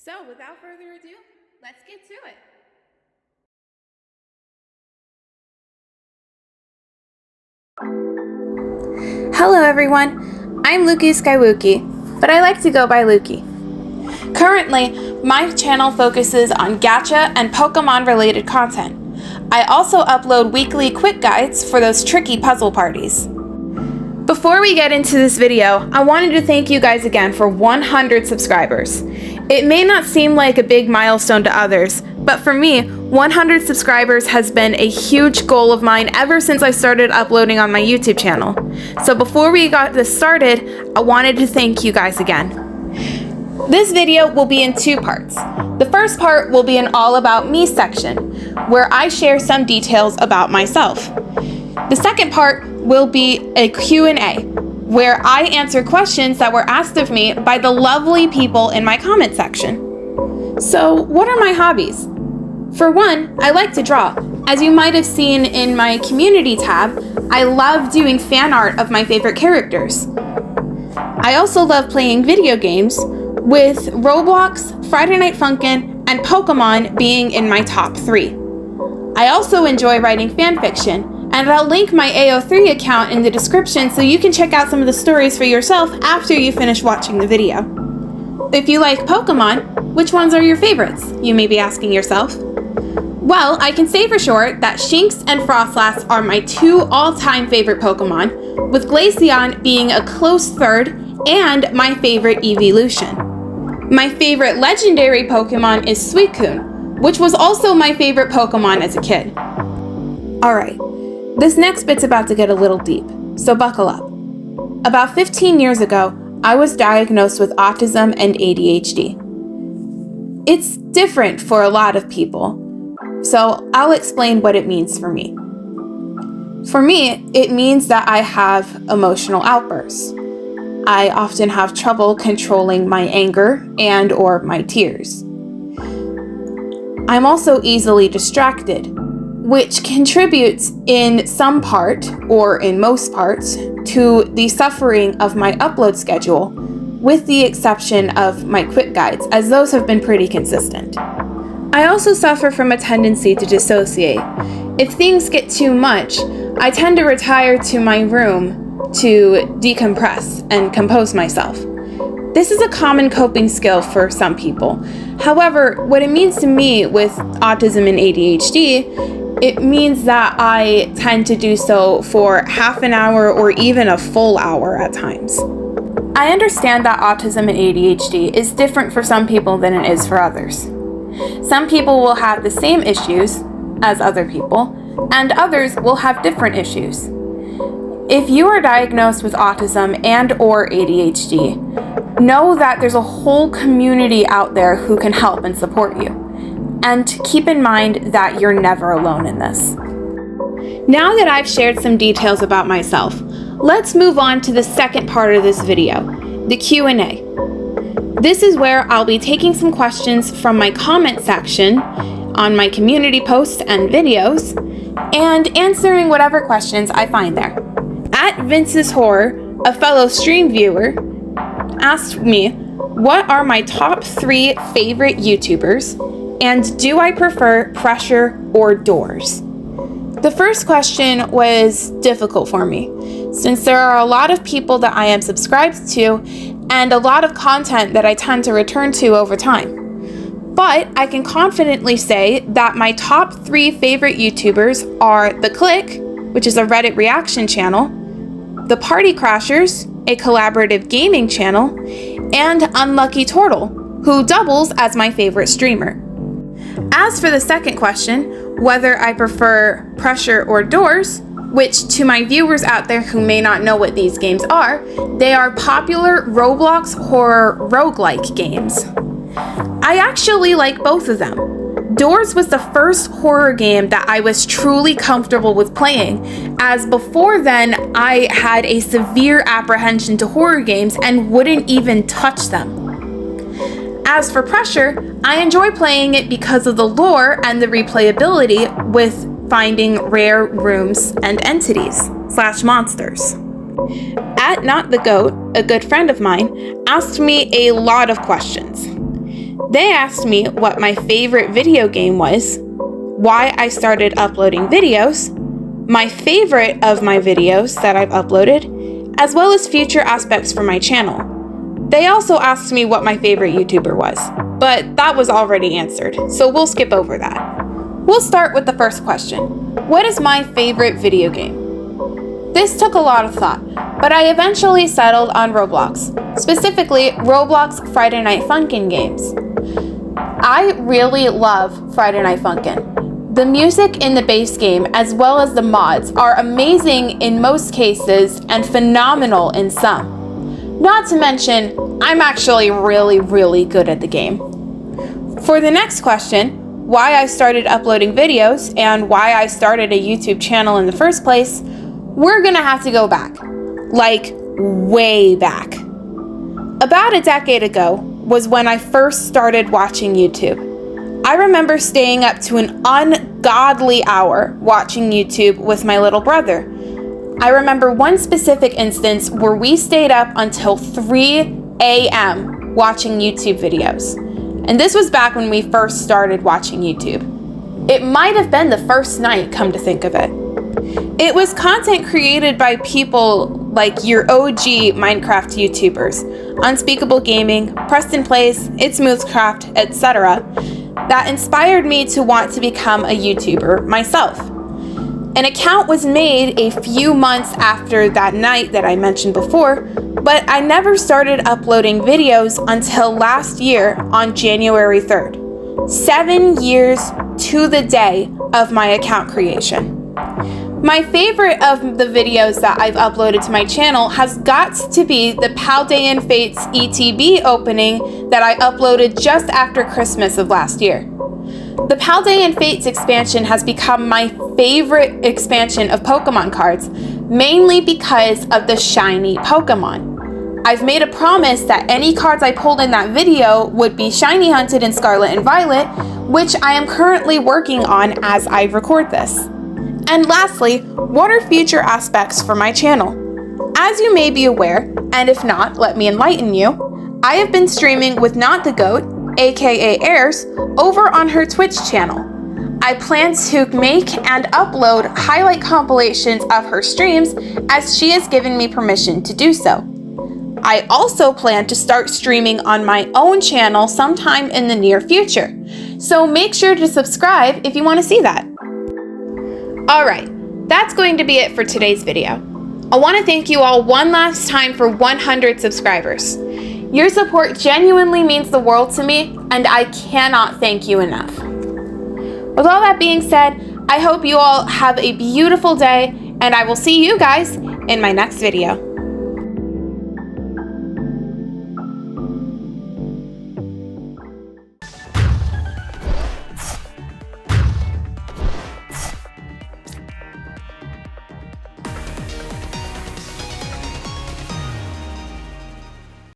So without further ado, let's get to it. Hello everyone, I'm Luki Skywookie, but I like to go by Luki. Currently, my channel focuses on gacha and Pokemon related content. I also upload weekly quick guides for those tricky puzzle parties. Before we get into this video, I wanted to thank you guys again for 100 subscribers. It may not seem like a big milestone to others, but for me, 100 subscribers has been a huge goal of mine ever since I started uploading on my YouTube channel. So before we got this started, I wanted to thank you guys again. This video will be in two parts. The first part will be an all about me section, where I share some details about myself. The second part will be a Q&A, where I answer questions that were asked of me by the lovely people in my comment section. So, what are my hobbies? For one, I like to draw. As you might have seen in my community tab, I love doing fan art of my favorite characters. I also love playing video games, with Roblox, Friday Night Funkin', and Pokemon being in my top 3. I also enjoy writing fanfiction, and I'll link my AO3 account in the description so you can check out some of the stories for yourself after you finish watching the video. If you like Pokemon, which ones are your favorites, you may be asking yourself? Well, I can say for sure that Shinx and Froslass are my 2 all-time favorite Pokemon, with Glaceon being a close third and my favorite evolution. My favorite legendary Pokemon is Suicune, which was also my favorite Pokemon as a kid. Alright, this next bit's about to get a little deep, so buckle up. About 15 years ago, I was diagnosed with autism and ADHD. It's different for a lot of people, so I'll explain what it means for me. For me, it means that I have emotional outbursts. I often have trouble controlling my anger and or my tears. I'm also easily distracted, which contributes in some part, or in most parts, to the suffering of my upload schedule, with the exception of my quick guides, as those have been pretty consistent. I also suffer from a tendency to dissociate. If things get too much, I tend to retire to my room to decompress and compose myself. This is a common coping skill for some people. However, what it means to me with autism and ADHD, it means that I tend to do so for half an hour or even a full hour at times. I understand that autism and ADHD is different for some people than it is for others. Some people will have the same issues as other people, and others will have different issues. If you are diagnosed with autism and or ADHD, know that there's a whole community out there who can help and support you. And keep in mind that you're never alone in this. Now that I've shared some details about myself, let's move on to the second part of this video, the Q&A. This is where I'll be taking some questions from my comment section on my community posts and videos, and answering whatever questions I find there. At Vince's Horror, a fellow stream viewer, asked me, what are my top 3 favorite YouTubers, and do I prefer pressure or doors? The first question was difficult for me, since there are a lot of people that I am subscribed to, and a lot of content that I tend to return to over time. But I can confidently say that my top 3 favorite YouTubers are The Click, which is a Reddit reaction channel, The Party Crashers, a collaborative gaming channel, and Unlucky Turtle, who doubles as my favorite streamer. As for the second question, whether I prefer pressure or doors, which to my viewers out there who may not know what these games are, they are popular Roblox horror roguelike games. I actually like both of them. Doors was the first horror game that I was truly comfortable with playing, as before then I had a severe apprehension to horror games and wouldn't even touch them. As for Pressure, I enjoy playing it because of the lore and the replayability with finding rare rooms and entities / monsters. At Not the Goat, a good friend of mine, asked me a lot of questions. They asked me what my favorite video game was, why I started uploading videos, my favorite of my videos that I've uploaded, as well as future aspects for my channel. They also asked me what my favorite YouTuber was, but that was already answered, so we'll skip over that. We'll start with the first question. What is my favorite video game? This took a lot of thought, but I eventually settled on Roblox, specifically Roblox Friday Night Funkin' games. I really love Friday Night Funkin'. The music in the base game as well as the mods are amazing in most cases and phenomenal in some. Not to mention, I'm actually really good at the game. For the next question, why I started uploading videos and why I started a YouTube channel in the first place, we're gonna have to go back, like way back. About a decade ago was when I first started watching YouTube. I remember staying up to an ungodly hour watching YouTube with my little brother. I remember one specific instance where we stayed up until 3 a.m. watching YouTube videos. And this was back when we first started watching YouTube. It might have been the first night, come to think of it. It was content created by people like your OG Minecraft YouTubers, Unspeakable Gaming, Preston Plays, It's Smoothcraft, etc., that inspired me to want to become a YouTuber myself. An account was made a few months after that night that I mentioned before, but I never started uploading videos until last year on January 3rd. 7 years to the day of my account creation. My favorite of the videos that I've uploaded to my channel has got to be the Paldean Fates ETB opening that I uploaded just after Christmas of last year. The Paldean Fates expansion has become my favorite expansion of Pokemon cards, mainly because of the shiny Pokemon. I've made a promise that any cards I pulled in that video would be shiny hunted in Scarlet and Violet, which I am currently working on as I record this. And lastly, what are future aspects for my channel? As you may be aware, and if not, let me enlighten you, I have been streaming with Not the Goat, aka Airs, over on her Twitch channel. I plan to make and upload highlight compilations of her streams as she has given me permission to do so. I also plan to start streaming on my own channel sometime in the near future, so make sure to subscribe if you want to see that. Alright, that's going to be it for today's video. I want to thank you all one last time for 100 subscribers. Your support genuinely means the world to me, and I cannot thank you enough. With all that being said, I hope you all have a beautiful day, and I will see you guys in my next video.